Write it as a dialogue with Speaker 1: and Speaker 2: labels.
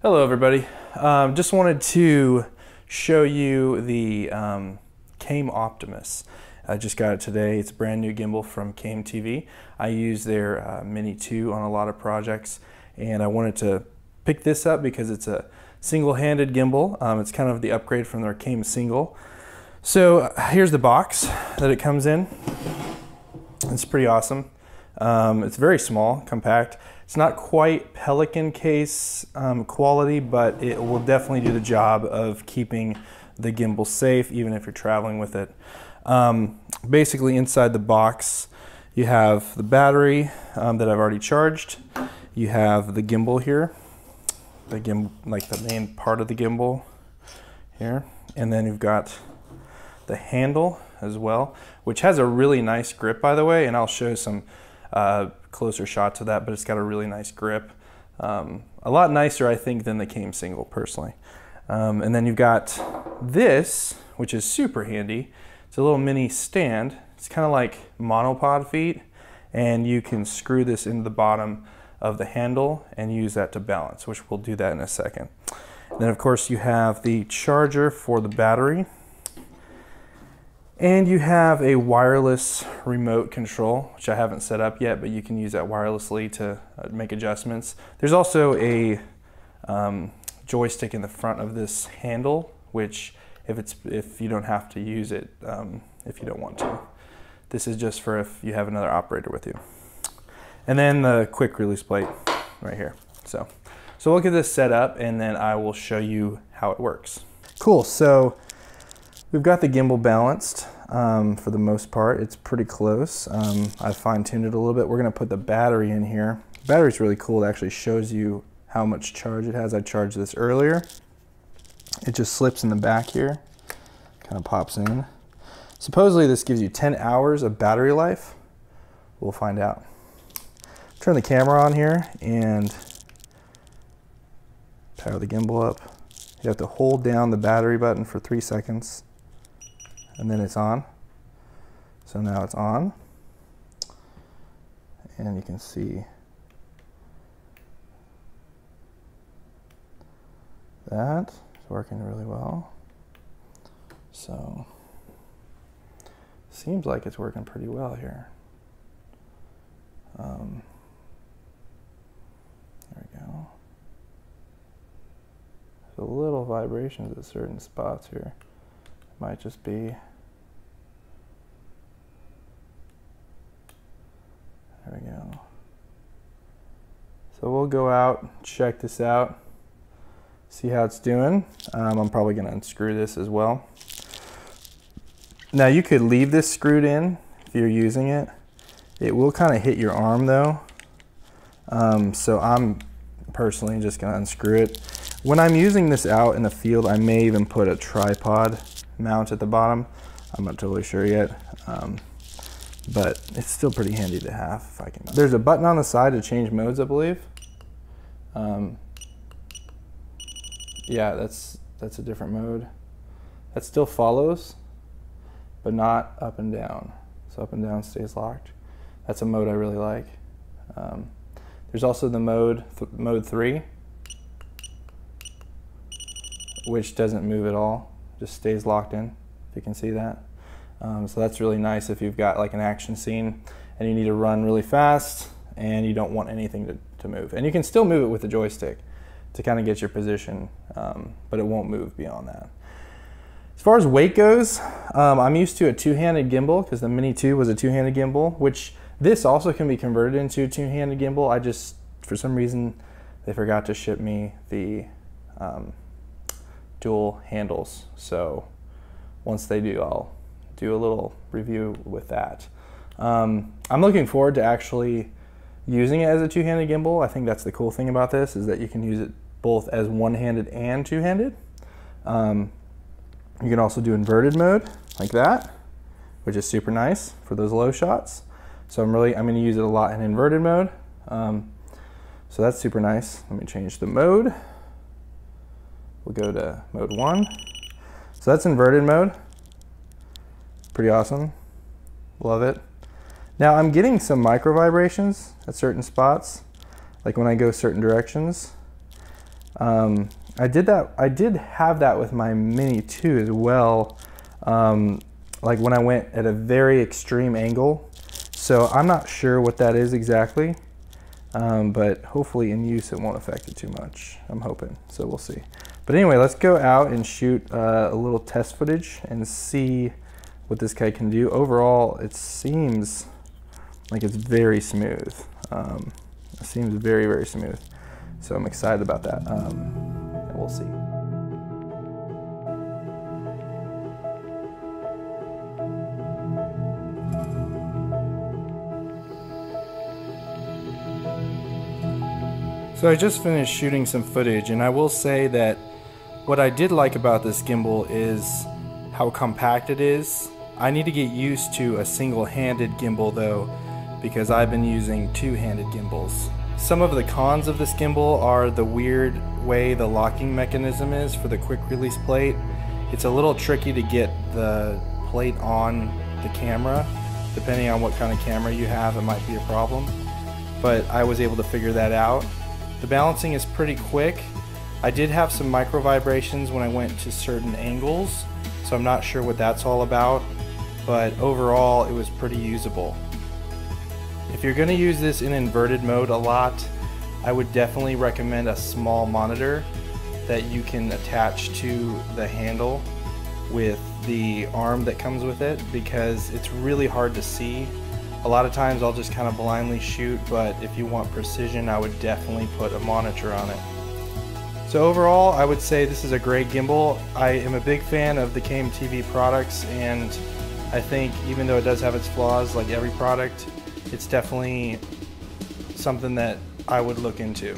Speaker 1: Hello everybody. Just wanted to show you the Came Optimus. I just got it today. It's a brand new gimbal from Came TV. I use their Mini 2 on a lot of projects, and I wanted to pick this up because it's a single-handed gimbal. It's kind of the upgrade from their Came Single. So here's the box that it comes in. It's pretty awesome. It's very small, compact. It's not quite Pelican case quality, but it will definitely do the job of keeping the gimbal safe, even if you're traveling with it. Basically, inside the box, you have the battery that I've already charged. You have the gimbal here, the gimbal, like the main part of the gimbal here, and then you've got the handle as well, which has a really nice grip, by the way, and I'll show some closer shots of that, but it's got a really nice grip. A lot nicer, I think, than the Came Single, personally. And then you've got this, which is super handy. It's a little mini stand. It's kind of like monopod feet, and you can screw this into the bottom of the handle and use that to balance, which we'll do that in a second. And then, of course, you have the charger for the battery. And you have a wireless remote control, which I haven't set up yet, but you can use that wirelessly to make adjustments. There's also a joystick in the front of this handle, which if you don't have to use it, if you don't want to. This is just for if you have another operator with you. And then the quick release plate right here. So we'll get this set up, and then I will show you how it works. Cool. So we've got the gimbal balanced for the most part. It's pretty close. I fine-tuned it a little bit. We're going to put the battery in here. The battery's really cool. It actually shows you how much charge it has. I charged this earlier. It just slips in the back here, kind of pops in. Supposedly this gives you 10 hours of battery life. We'll find out. Turn the camera on here and power the gimbal up. You have to hold down the battery button for 3 seconds, and then it's on. So now it's on, and you can see that it's working really well. So seems like it's working pretty well here. There we go. There's a little vibrations at certain spots here. Might just be. There we go. So we'll go out, check this out, see how it's doing. I'm probably going to unscrew this as well. Now you could leave this screwed in if you're using it. It will kind of hit your arm though. So I'm personally just going to unscrew it. When I'm using this out in the field, I may even put a tripod mount at the bottom. I'm not totally sure yet, but it's still pretty handy to have if I can. There's a button on the side to change modes, I believe. Yeah, that's a different mode. That still follows, but not up and down. So up and down stays locked. That's a mode I really like. There's also the mode 3, which doesn't move at all, just stays locked in, if you can see that. So that's really nice if you've got like an action scene and you need to run really fast and you don't want anything to move. And you can still move it with the joystick to kind of get your position, but it won't move beyond that. As far as weight goes, I'm used to a two-handed gimbal because the Mini 2 was a two-handed gimbal, which this also can be converted into a two-handed gimbal. I just, for some reason, they forgot to ship me the dual handles. So once they do, I'll do a little review with that. I'm looking forward to actually using it as a two-handed gimbal. I think that's the cool thing about this, is that you can use it both as one-handed and two-handed. You can also do inverted mode like that, which is super nice for those low shots. So I'm going to use it a lot in inverted mode. So that's super nice. Let me change the mode. We'll go to mode 1. So that's inverted mode. Pretty awesome. Love it. Now I'm getting some micro vibrations at certain spots, like when I go certain directions. I did have that with my Mini 2 as well, like when I went at a very extreme angle. So I'm not sure what that is exactly, but hopefully in use it won't affect it too much. I'm hoping, so we'll see. But anyway, let's go out and shoot a little test footage and see what this guy can do. Overall, it seems like it's very smooth. It seems very, very smooth. So I'm excited about that. We'll see. So I just finished shooting some footage, and I will say that what I did like about this gimbal is how compact it is. I need to get used to a single-handed gimbal though, because I've been using two-handed gimbals. Some of the cons of this gimbal are the weird way the locking mechanism is for the quick release plate. It's a little tricky to get the plate on the camera. Depending on what kind of camera you have, it might be a problem. But I was able to figure that out. The balancing is pretty quick. I did have some micro vibrations when I went to certain angles, so I'm not sure what that's all about, but overall it was pretty usable. If you're going to use this in inverted mode a lot, I would definitely recommend a small monitor that you can attach to the handle with the arm that comes with it, because it's really hard to see. A lot of times I'll just kind of blindly shoot, but if you want precision, I would definitely put a monitor on it. So overall, I would say this is a great gimbal. I am a big fan of the CAME-TV products, and I think even though it does have its flaws like every product, it's definitely something that I would look into.